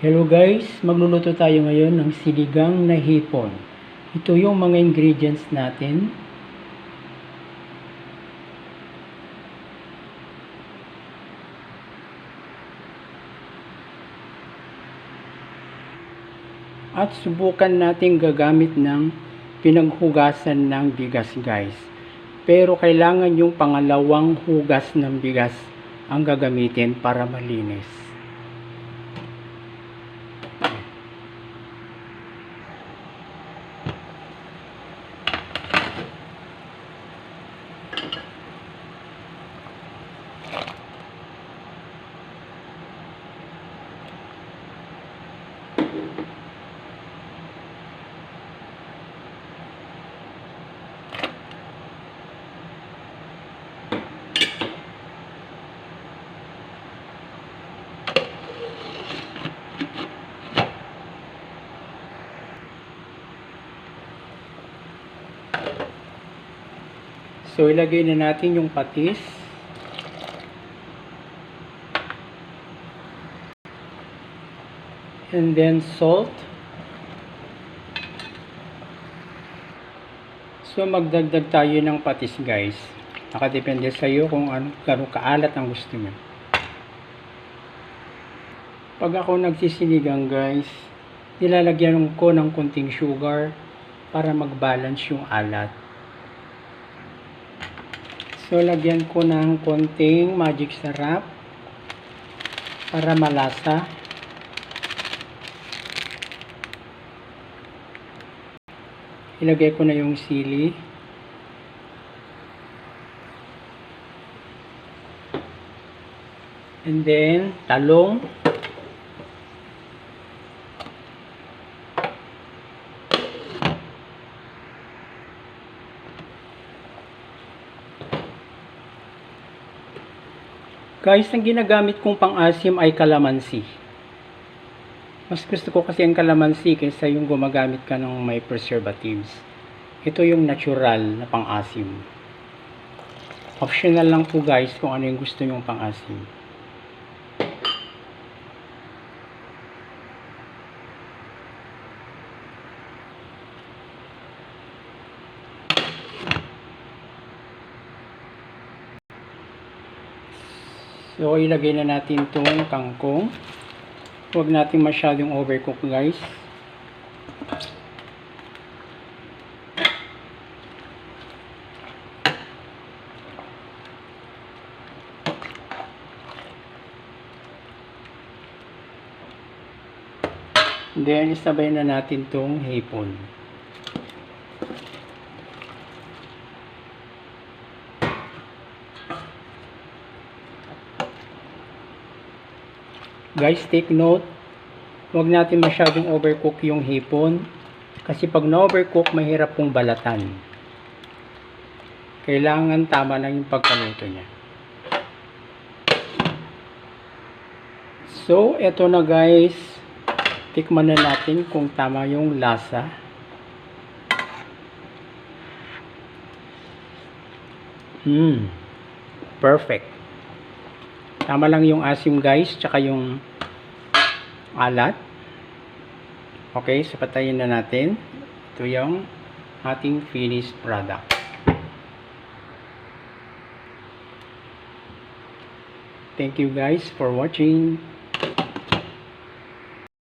Hello guys, magluluto tayo ngayon ng sinigang na hipon. Ito yung mga ingredients natin. At subukan natin gagamit ng pinaghugasan ng bigas guys. Pero kailangan yung pangalawang hugas ng bigas ang gagamitin para malinis. So, ilagay na natin yung patis. And then, salt. So, magdagdag tayo ng patis, guys. Nakadepende sa iyo kung gano'ng kaalat ang gusto mo. Pag ako nagsisinigang, guys, nilalagyan ko ng konting sugar para mag-balance yung alat. So, lagyan ko ng konting magic sarap para malasa. Ilagay ko na yung sili. And then, talong. Guys, ang ginagamit kong pang-asim ay kalamansi. Mas gusto ko kasi ang kalamansi kaysa yung gumagamit ka ng may preservatives. Ito yung natural na pang-asim. Optional lang po guys kung ano yung gusto nyong pang-asim. So, ilagay na natin itong kangkong. Huwag natin masyadong overcook guys. Then, isabay na natin itong hipon. Guys, take note, huwag natin masyadong overcook yung hipon kasi pag na-overcook, mahirap pong balatan. Kailangan tama lang yung pagkaluto niya. So, eto na guys, tikman na natin kung tama yung lasa. Perfect. Tama lang yung asim guys, tsaka yung alat. Okay, so patayin na natin. Ito yung ating finished product. Thank you guys for watching.